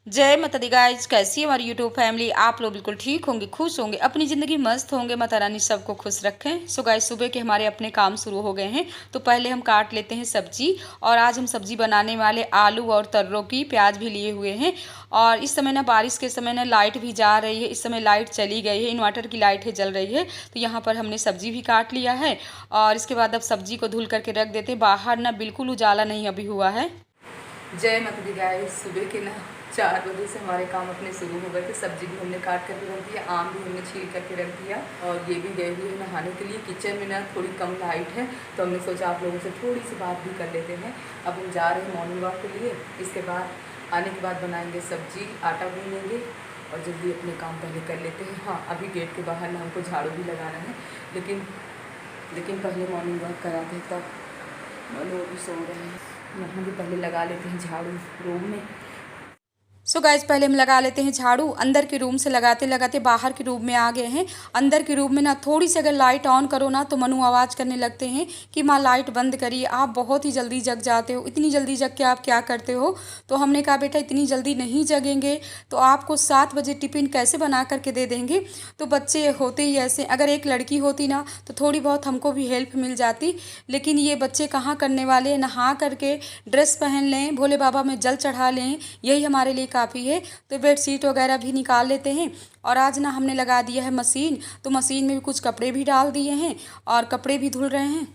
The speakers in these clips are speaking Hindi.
जय माता दी गाइज, कैसी है हमारी यूट्यूब फैमिली। आप लोग बिल्कुल ठीक होंगे, खुश होंगे, अपनी ज़िंदगी मस्त होंगे। माता रानी सबको खुश रखें। सो गाइज, सुबह के हमारे अपने काम शुरू हो गए हैं। तो पहले हम काट लेते हैं सब्जी। और आज हम सब्जी बनाने वाले आलू और तर्रों की, प्याज भी लिए हुए हैं। और इस समय ना बारिश के समय ना लाइट भी जा रही है। इस समय लाइट चली गई है, इन्वर्टर की लाइट है जल रही है। तो यहाँ पर हमने सब्जी भी काट लिया है। और इसके बाद अब सब्जी को धुल करके रख देते हैं। बाहर ना बिल्कुल उजाला नहीं अभी हुआ है। जय माता दी गाइस, सुबह के ना 4 बजे से हमारे काम अपने शुरू हो गए थे। सब्जी भी हमने काट करके रख दिया, आम भी हमने छील करके रख दिया। और ये भी गए हुए नहाने के लिए। किचन में ना थोड़ी कम लाइट है, तो हमने सोचा आप लोगों से थोड़ी सी बात भी कर लेते हैं। अब हम जा रहे हैं मॉर्निंग वॉक के लिए। इसके बाद आने के बाद बनाएंगे सब्जी, आटा गूँधेंगे और जल्दी अपने काम पहले कर लेते हैं। हाँ, अभी गेट के बाहर ना हमको झाड़ू भी लगाना है, लेकिन पहले मॉर्निंग वॉक कराते हैं तब। मनु भी सो रहे हैं। यहाँ भी पहले लगा लेते हैं झाड़ू रूम में। सो गाइज, पहले हम लगा लेते हैं झाड़ू। अंदर के रूम से लगाते लगाते बाहर के रूम में आ गए हैं। अंदर के रूम में ना थोड़ी सी अगर लाइट ऑन करो ना तो मनु आवाज़ करने लगते हैं कि माँ लाइट बंद करिए, आप बहुत ही जल्दी जग जाते हो, इतनी जल्दी जग के आप क्या करते हो। तो हमने कहा बेटा इतनी जल्दी नहीं जगेंगे तो आपको 7 बजे टिफ़िन कैसे बना करके दे देंगे। तो बच्चे होते ही ऐसे, अगर एक लड़की होती ना तो थोड़ी बहुत हमको भी हेल्प मिल जाती। लेकिन ये बच्चे कहाँ करने वाले, नहा करके ड्रेस पहन लें, भोले बाबा में जल चढ़ा लें, यही हमारे लिए काफ़ी है। तो बेडशीट वगैरह भी निकाल लेते हैं। और आज ना हमने लगा दिया है मशीन, तो मशीन में भी कुछ कपड़े भी डाल दिए हैं और कपड़े भी धुल रहे हैं।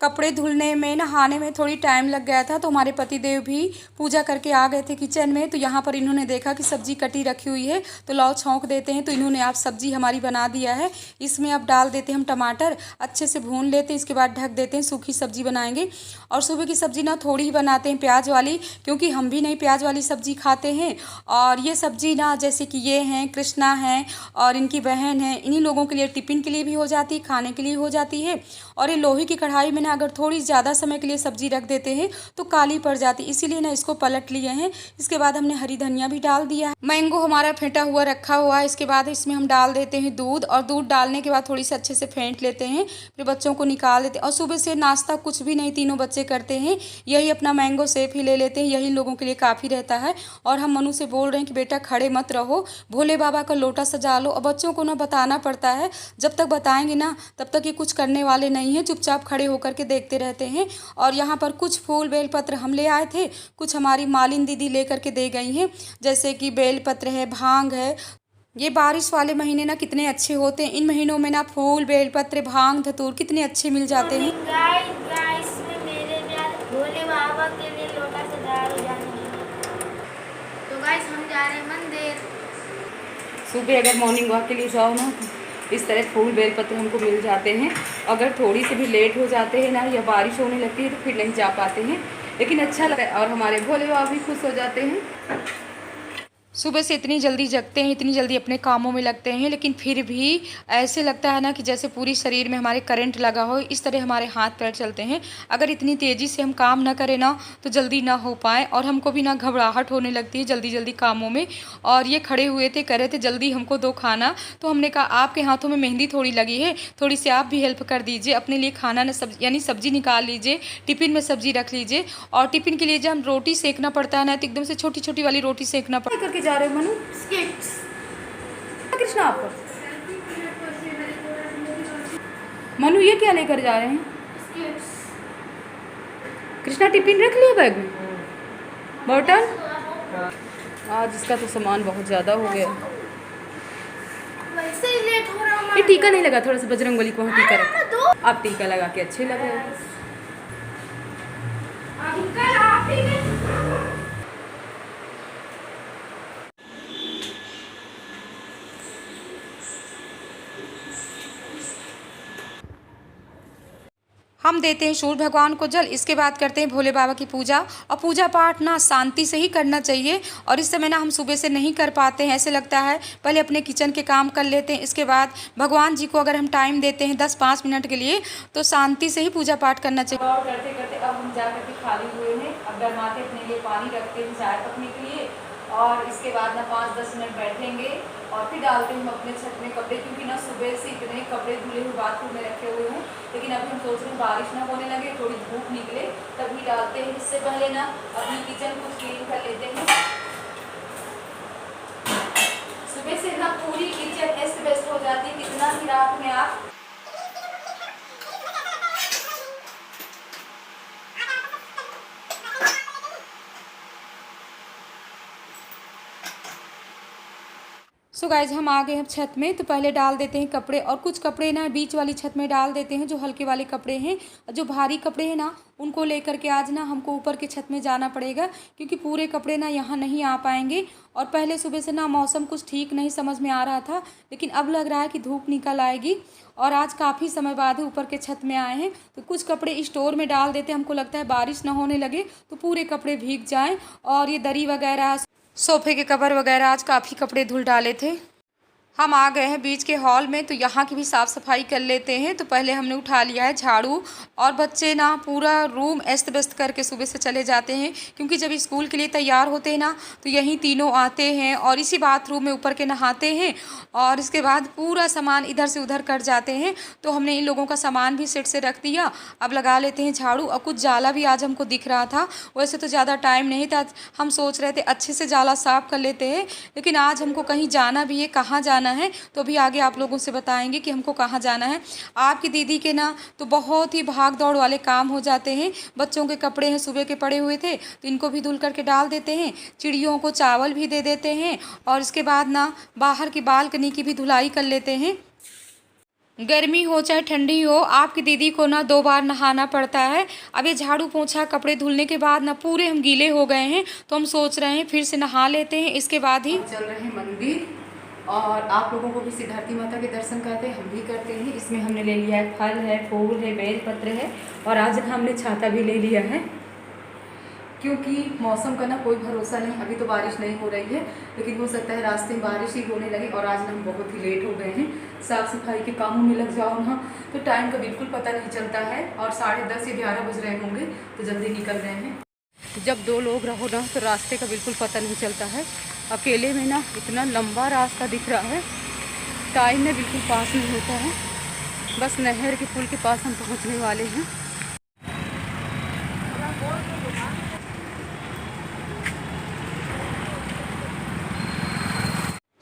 कपड़े धुलने में, नहाने में थोड़ी टाइम लग गया था। तो हमारे पतिदेव भी पूजा करके आ गए थे किचन में। तो यहाँ पर इन्होंने देखा कि सब्जी कटी रखी हुई है, तो लाओ छौंक देते हैं। तो इन्होंने आप सब्जी हमारी बना दिया है। इसमें अब डाल देते हैं हम टमाटर, अच्छे से भून लेते हैं। इसके बाद ढक देते हैं, सूखी सब्जी बनाएंगे। और सुबह की सब्जी ना थोड़ी ही बनाते हैं प्याज वाली, क्योंकि हम भी नहीं प्याज वाली सब्जी खाते हैं। और ये सब्जी ना जैसे कि ये हैं कृष्णा हैं और इनकी बहन है, इन्हीं लोगों के लिए टिफ़िन के लिए भी हो जाती है, खाने के लिए हो जाती है। और ये लोहे की कढ़ाई में ना अगर थोड़ी ज़्यादा समय के लिए सब्जी रख देते हैं तो काली पड़ जाती, इसीलिए ना इसको पलट लिए हैं। इसके बाद हमने हरी धनिया भी डाल दिया है। मैंगो हमारा फेंटा हुआ रखा हुआ है। इसके बाद इसमें हम डाल देते हैं दूध, और दूध डालने के बाद थोड़ी सी अच्छे से फेंट लेते हैं, फिर बच्चों को निकाल देते हैं। और सुबह से नाश्ता कुछ भी नहीं तीनों बच्चे करते हैं, यही अपना मैंगो शेक ही ले लेते हैं, यही लोगों के लिए काफ़ी रहता है। और हम मनु से बोल रहे हैं कि बेटा खड़े मत रहो, भोले बाबा का लोटा सजा लो। और बच्चों को ना बताना पड़ता है, जब तक बताएंगे ना तब तक ये कुछ करने वाले नहीं है, चुपचाप खड़े होकर के देखते रहते हैं। और यहाँ पर कुछ फूल बेलपत्र हम ले आए थे, कुछ हमारी मालिन दीदी लेकर के दे गई हैं, जैसे कि बेलपत्र है, भांग है। ये बारिश वाले महीने ना कितने अच्छे होते हैं। इन महीनों में ना फूल बेलपत्र भांग धतूर कितने अच्छे मिल जाते हैं। गाइस में मेरे प्यारे भोले बाबा के लिए लोटा सजा जाने के लिए। तो गाइस हम जा रहे हैं मंदिर। सुबह अगर मॉर्निंग वॉक के लिए जाओ ना, इस तरह फूल बेलपत्र हमको मिल जाते हैं। अगर थोड़ी सी भी लेट हो जाते हैं ना या बारिश होने लगती है तो फिर नहीं जा पाते हैं, लेकिन अच्छा लगता है। और हमारे भोले बाबा भी खुश हो जाते हैं। सुबह से इतनी जल्दी जगते हैं, इतनी जल्दी अपने कामों में लगते हैं, लेकिन फिर भी ऐसे लगता है ना कि जैसे पूरी शरीर में हमारे करंट लगा हो, इस तरह हमारे हाथ पैर चलते हैं। अगर इतनी तेज़ी से हम काम ना करें ना तो जल्दी ना हो पाए, और हमको भी ना घबराहट होने लगती है जल्दी जल्दी कामों में। और ये खड़े हुए थे, कह रहे थे जल्दी हमको दो खाना। तो हमने कहा आपके हाथों में मेहंदी थोड़ी लगी है, थोड़ी सी आप भी हेल्प कर दीजिए, अपने लिए खाना न यानी सब्जी निकाल लीजिए, टिफ़िन में सब्जी रख लीजिए। और टिफ़िन के लिए जब हम रोटी सेकना पड़ता है ना तो एकदम से छोटी छोटी वाली रोटी सेकना पड़ता है। जा रहे हो मनु? कृष्णा आपको मनु ये क्या लेकर जा रहे हैं? कृष्णा टिफिन रख लिया बैग में, बॉटल। आज इसका तो सामान बहुत ज़्यादा हो गया। ये टीका नहीं लगा, थोड़ा सा बजरंगबली को वहाँ टीका रखा। आप टीका लगा के अच्छे लग रहे हैं। हम देते हैं सूर्य भगवान को जल, इसके बाद करते हैं भोले बाबा की पूजा। और पूजा पाठ ना शांति से ही करना चाहिए। और इस समय ना हम सुबह से नहीं कर पाते हैं, ऐसे लगता है पहले अपने किचन के काम कर लेते हैं, इसके बाद भगवान जी को अगर हम टाइम देते हैं 10-5 मिनट के लिए तो शांति से ही पूजा पाठ करना चाहिए। और करते करते अब हम जा करके खाली हुए हैं। अब गरमाते अपने लिए पानी रखते हैं चाय पकने के लिए। और इसके बाद ना 5-10 मिनट बैठेंगे और फिर डालते हैं हम अपने छत में कपड़े, क्योंकि ना सुबह से इतने कपड़े धुले हुए बाथरूम में रखे हुए हैं। लेकिन अभी हम सोच रहे हैं बारिश ना होने लगे, थोड़ी धूप निकले तभी डालते हैं। इससे पहले ना अपनी किचन को क्लीन कर लेते हैं। सुबह से ना पूरी किचन अस्त व्यस्त हो जाती है, कितना भी रात में आप सो गाइज हम आ गए हैं छत में। तो पहले डाल देते हैं कपड़े, और कुछ कपड़े ना बीच वाली छत में डाल देते हैं जो हल्के वाले कपड़े हैं। जो भारी कपड़े हैं ना उनको लेकर के आज ना हमको ऊपर की छत में जाना पड़ेगा, क्योंकि पूरे कपड़े ना यहाँ नहीं आ पाएंगे। और पहले सुबह से ना मौसम कुछ ठीक नहीं समझ में आ रहा था, लेकिन अब लग रहा है कि धूप निकल आएगी। और आज काफ़ी समय बाद ही ऊपर के छत में आए हैं, तो कुछ कपड़े स्टोर में डाल देते हैं। हमको लगता है बारिश ना होने लगे तो पूरे कपड़े भीग जाएँ। और ये दरी वगैरह, सोफे के कवर वगैरह, आज काफ़ी कपड़े धुल डाले थे। हम आ गए हैं बीच के हॉल में, तो यहाँ की भी साफ़ सफाई कर लेते हैं। तो पहले हमने उठा लिया है झाड़ू, और बच्चे ना पूरा रूम अस्त व्यस्त करके सुबह से चले जाते हैं, क्योंकि जब स्कूल के लिए तैयार होते हैं ना तो यहीं तीनों आते हैं और इसी बाथरूम में ऊपर के नहाते हैं, और इसके बाद पूरा सामान इधर से उधर कर जाते हैं। तो हमने इन लोगों का सामान भी सेट से रख दिया। अब लगा लेते हैं झाड़ू। और कुछ जाला भी आज हमको दिख रहा था, वैसे तो ज़्यादा टाइम नहीं था, हम सोच रहे थे अच्छे से जाला साफ़ कर लेते हैं, लेकिन आज हमको कहीं जाना भी है। कहाँ जाना है तो अभी आगे आप लोगों से बताएंगे कि हमको कहाँ जाना है। आपकी दीदी के ना तो बहुत ही भाग दौड़ वाले काम हो जाते हैं। बच्चों के कपड़े हैं सुबह के पड़े हुए थे, तो इनको भी धुल करके डाल देते हैं। चिड़ियों को चावल भी दे देते हैं, और इसके बाद ना बाहर की बालकनी की भी धुलाई कर लेते हैं। गर्मी हो चाहे ठंडी हो, आपकी दीदी को ना 2 बार नहाना पड़ता है। अब ये झाड़ू पोंछा कपड़े धुलने के बाद ना पूरे हम गीले हो गए हैं, तो हम सोच रहे हैं फिर से नहा लेते हैं, इसके बाद ही चल रहे हैं मंदिर। और आप लोगों को भी सिद्धार्थी माता के दर्शन करते हैं, हम भी करते हैं। इसमें हमने ले लिया है फल है, फूल है, बेल पत्र है, और आज हमने छाता भी ले लिया है, क्योंकि मौसम का ना कोई भरोसा नहीं। अभी तो बारिश नहीं हो रही है, लेकिन हो सकता है रास्ते में बारिश ही होने लगे। और आज ना हम बहुत ही लेट हो गए हैं। साफ़ सफाई के कामों में लग जाओ ना तो टाइम का बिल्कुल पता नहीं चलता है, और 10:30 या 11 बज रहे होंगे, तो जल्दी निकल रहे हैं। जब 2 लोग रहो ना तो रास्ते का बिल्कुल पता नहीं चलता है। अकेले में ना इतना लंबा रास्ता दिख रहा है, टाइम में बिल्कुल पास नहीं होता है। बस नहर के पुल के पास हम पहुंचने वाले हैं।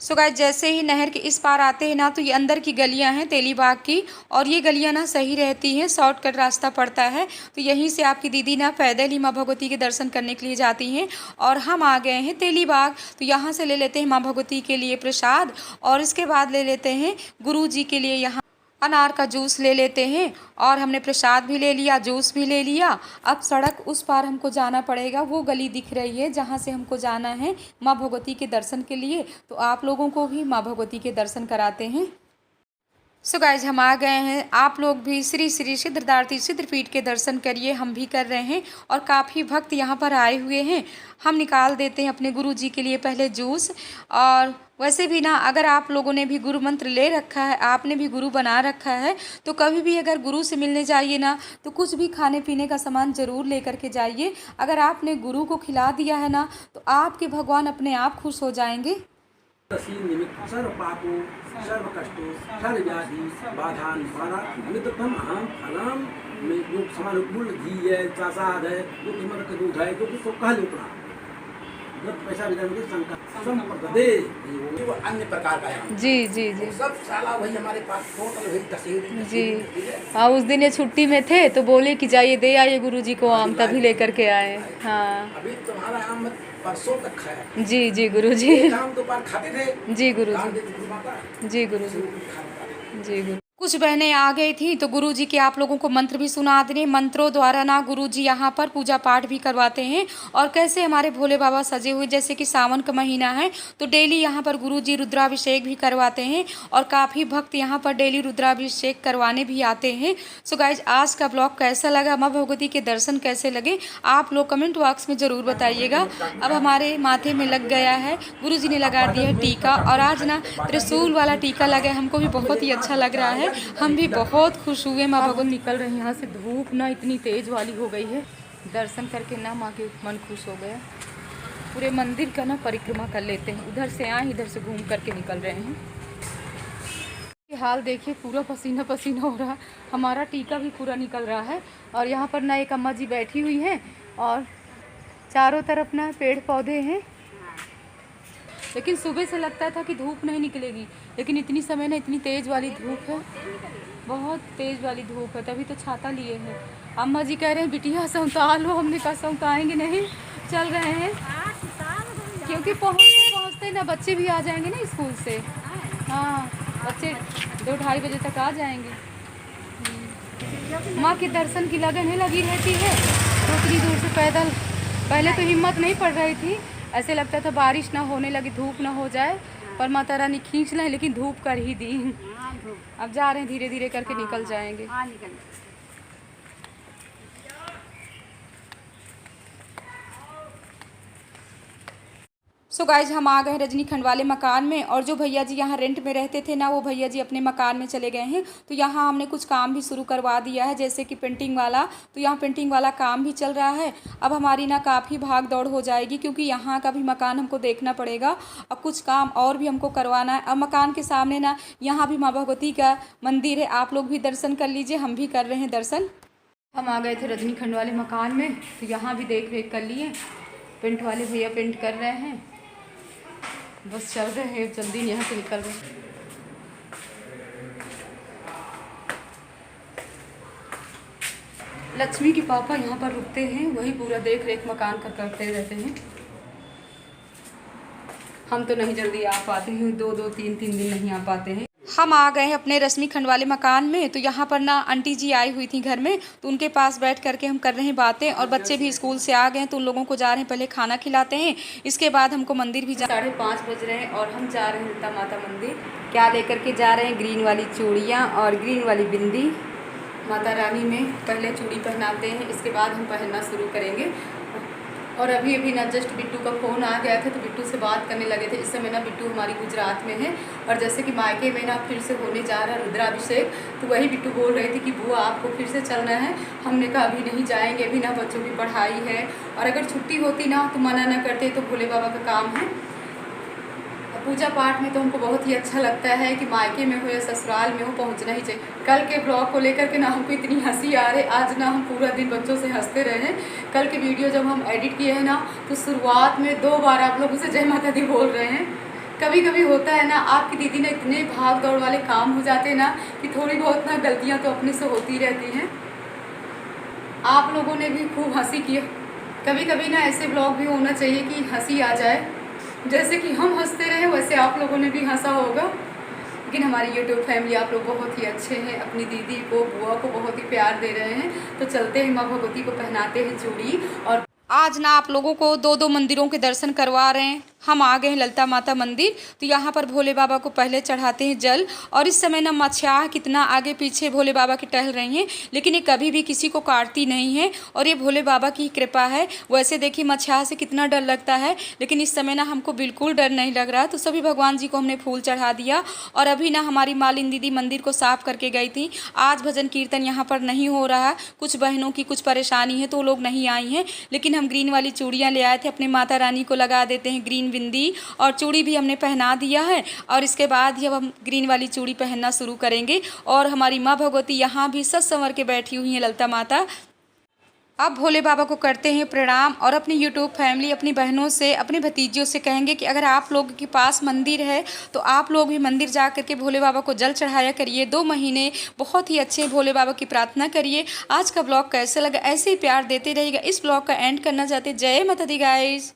सो गाइस जैसे ही नहर के इस पार आते हैं ना तो ये अंदर की गलियां हैं तेलीबाग की, और ये गलियां ना सही रहती हैं, शॉर्टकट रास्ता पड़ता है। तो यहीं से आपकी दीदी ना पैदल ही माँ भगवती के दर्शन करने के लिए जाती हैं। और हम आ गए हैं तेलीबाग, तो यहाँ से ले लेते हैं माँ भगवती के लिए प्रसाद, और इसके बाद ले लेते हैं गुरु जी के लिए यहाँ अनार का जूस ले लेते हैं। और हमने प्रसाद भी ले लिया, जूस भी ले लिया। अब सड़क उस पार हमको जाना पड़ेगा, वो गली दिख रही है जहाँ से हमको जाना है माँ भगवती के दर्शन के लिए। तो आप लोगों को भी माँ भगवती के दर्शन कराते हैं। सो गाइज हम आ गए हैं, आप लोग भी श्री श्री सिद्धिदात्री सिद्धपीठ के दर्शन करिए, हम भी कर रहे हैं। और काफ़ी भक्त यहाँ पर आए हुए हैं। हम निकाल देते हैं अपने गुरु जी के लिए पहले जूस। और वैसे भी ना अगर आप लोगों ने भी गुरु मंत्र ले रखा है, आपने भी गुरु बना रखा है, तो कभी भी अगर गुरु से मिलने जाइए ना तो कुछ भी खाने पीने का सामान ज़रूर ले करके जाइए। अगर आपने गुरु को खिला दिया है ना तो आपके भगवान अपने आप खुश हो जाएंगे। निमित्त सर्व पापो सर्व कष्टो सर्व व्याधि बाधान निमित्तम अहम फलाम में जो समानुकूल घी है, प्रसाद है, जो किस्मत का दूध है, जो कुछ कहा लोकड़ा पैसा वितरण के संप्रदे वो अन्य प्रकार का है। जी जी जी सब साला वही हमारे पास टोटल वही तस्वीर जी। हाँ उस दिन ये छुट्टी में थे तो बोले कि जाइए दे आइए गुरु जी को आम, तभी लेकर के आए। हाँ अभी तुम्हारा आम परसों तक खाया। जी जी गुरु जी। आम तो बार खाते थे। जी गुरु जी। जी गुरु जी। जी गुरु। कुछ बहनें आ गई थी तो गुरु जी के आप लोगों को मंत्र भी सुना दें। मंत्रों द्वारा ना गुरु जी यहाँ पर पूजा पाठ भी करवाते हैं। और कैसे हमारे भोले बाबा सजे हुए, जैसे कि सावन का महीना है तो डेली यहाँ पर गुरु जी रुद्राभिषेक भी करवाते हैं। और काफ़ी भक्त यहाँ पर डेली रुद्राभिषेक करवाने भी आते हैं। सो गाइज आज का ब्लॉग कैसा लगा, माँ भगवती के दर्शन कैसे लगे, आप लोग कमेंट बॉक्स में ज़रूर बताइएगा। अब हमारे माथे में लग गया है, गुरु जी ने लगा दिया है टीका, और आज ना त्रिशूल वाला टीका लगा है, हमको भी बहुत ही अच्छा लग रहा है। हम भी बहुत खुश हुए। माँ भगवती निकल रहे हैं यहाँ से, धूप ना इतनी तेज वाली हो गई है। दर्शन करके ना माँ के मन खुश हो गया। पूरे मंदिर का ना परिक्रमा कर लेते हैं, उधर से आए इधर से घूम करके निकल रहे हैं। ये हाल देखिए, पूरा पसीना पसीना हो रहा, हमारा टीका भी पूरा निकल रहा है। और यहाँ पर ना एक अम्मा जी बैठी हुई हैं, और चारों तरफ ना पेड़ पौधे हैं। लेकिन सुबह से लगता था कि धूप नहीं निकलेगी, लेकिन इतनी समय ना इतनी तेज़ वाली धूप है, बहुत तेज़ वाली धूप है, तभी तो छाता लिए हैं। अम्मा जी कह रहे हैं बिटिया सौंता लो, हमने कहा सौंताएंगे नहीं, चल रहे हैं क्योंकि पहुँचते पहुँचते ना बच्चे भी आ जाएंगे ना स्कूल से। हाँ, बच्चे 2-2:30 बजे तक आ जाएंगे। माँ के दर्शन की लगन है लगी रहती है, तो उतनी दूर से पैदल। पहले तो हिम्मत नहीं पड़ रही थी, ऐसे लगता था बारिश ना होने लगी, धूप ना हो जाए, पर माता रानी खींच लें, लेकिन धूप कर ही दी। अब जा रहे हैं, धीरे धीरे करके निकल जाएंगे। सो गाइज हम आ गए रजनी खंड वाले मकान में, और जो भैया जी यहाँ रेंट में रहते थे ना, वो भैया जी अपने मकान में चले गए हैं। तो यहाँ हमने कुछ काम भी शुरू करवा दिया है, जैसे कि पेंटिंग वाला। तो यहाँ पेंटिंग वाला काम भी चल रहा है। अब हमारी ना काफ़ी भाग दौड़ हो जाएगी, क्योंकि यहाँ का भी मकान हमको देखना पड़ेगा। अब कुछ काम और भी हमको करवाना है। अब मकान के सामने ना यहाँ भी माँ भगवती का मंदिर है, आप लोग भी दर्शन कर लीजिए, हम भी कर रहे हैं दर्शन। हम आ गए थे रजनी खंड वाले मकान में, तो यहाँ भी देख रेख कर लिए। पेंट वाले भैया पेंट कर रहे हैं, बस चल रहे हैं, जल्दी यहाँ से निकल रहे हैं। लक्ष्मी के पापा यहाँ पर रुकते हैं, वही पूरा देख रेख मकान का करते रहते हैं। हम तो नहीं जल्दी आ पाते हैं, 2-2, 3-3 दिन नहीं आ पाते हैं। हम आ गए हैं अपने रश्मि खंड वाले मकान में। तो यहाँ पर ना आंटी जी आई हुई थी घर में, तो उनके पास बैठ करके हम कर रहे हैं बातें, और बच्चे भी स्कूल से आ गए हैं, तो उन लोगों को जा रहे हैं पहले खाना खिलाते हैं, इसके बाद हमको मंदिर भी 5:30 बज रहे हैं, और हम जा रहे हैं ललिता माता मंदिर। क्या लेकर के जा रहे हैं? ग्रीन वाली चूड़ियाँ और ग्रीन वाली बिंदी। माता रानी में पहले चूड़ी पहनाते हैं, इसके बाद हम पहनना शुरू करेंगे। और अभी अभी ना जस्ट बिट्टू का फ़ोन आ गया था, तो बिट्टू से बात करने लगे थे। इस समय ना बिट्टू हमारी गुजरात में है, और जैसे कि मायके में ना फिर से होने जा रहा है रुद्राभिषेक, तो वही बिट्टू बोल रही थी कि बुआ आपको फिर से चलना है। हमने कहा अभी नहीं जाएंगे, अभी ना बच्चों की पढ़ाई है, और अगर छुट्टी होती ना तो मना ना करते, तो भोले बाबा का काम है। पूजा पाठ में तो हमको बहुत ही अच्छा लगता है कि मायके में हो या ससुराल में हो, पहुंचना ही चाहिए। कल के ब्लॉग को लेकर के ना हमको इतनी हंसी आ रही, आज ना हम पूरा दिन बच्चों से हंसते रहे। कल के वीडियो जब हम एडिट किए हैं ना, तो शुरुआत में 2 बार आप लोगों से जय माता दी बोल रहे हैं। कभी कभी होता है ना, आपकी दीदी ने इतने भाग दौड़ वाले काम हो जाते हैं ना, कि थोड़ी बहुत ना गलतियाँ तो अपने से होती रहती हैं। आप लोगों ने भी खूब हंसी की। कभी कभी ना ऐसे ब्लॉग भी होना चाहिए कि हंसी आ जाए, जैसे कि हम हंसते रहे वैसे आप लोगों ने भी हंसा होगा। लेकिन हमारी यूट्यूब फैमिली आप लोग बहुत ही अच्छे हैं, अपनी दीदी को बुआ को बहुत ही प्यार दे रहे हैं। तो चलते हैं, माँ भगवती को पहनाते हैं चूड़ी। और आज ना आप लोगों को 2-2 मंदिरों के दर्शन करवा रहे हैं। हम आ गए हैं ललिता माता मंदिर। तो यहाँ पर भोले बाबा को पहले चढ़ाते हैं जल, और इस समय ना मछिया कितना आगे पीछे भोले बाबा की टहल रही हैं, लेकिन ये कभी भी किसी को काटती नहीं है, और ये भोले बाबा की कृपा है। वैसे देखिए मछिया से कितना डर लगता है, लेकिन इस समय ना हमको बिल्कुल डर नहीं लग रहा। तो सभी भगवान जी को हमने फूल चढ़ा दिया। और अभी ना हमारी मालिन दीदी मंदिर को साफ करके गई थी। आज भजन कीर्तन यहाँ पर नहीं हो रहा, कुछ बहनों की कुछ परेशानी है, तो लोग नहीं आई हैं। लेकिन हम ग्रीन वाली चूड़ियाँ ले आए थे, अपने माता रानी को लगा देते हैं ग्रीन बिंदी, और चूड़ी भी हमने पहना दिया है। और इसके बाद ही अब हम ग्रीन वाली चूड़ी पहनना शुरू करेंगे। और हमारी माँ भगवती यहाँ भी सज संवर के बैठी हुई हैं, ललिता माता। अब भोले बाबा को करते हैं प्रणाम, और अपनी यूट्यूब फैमिली, अपनी बहनों से, अपने भतीजियों से कहेंगे कि अगर आप लोगों के पास मंदिर है, तो आप लोग भी मंदिर जा करके भोले बाबा को जल चढ़ाया करिए। 2 महीने बहुत ही अच्छे भोले बाबा की प्रार्थना करिए। आज का ब्लॉग कैसे लगा, ऐसे ही प्यार देते रहिएगा। इस ब्लॉग का एंड करना चाहते, जय माता दी गाइस।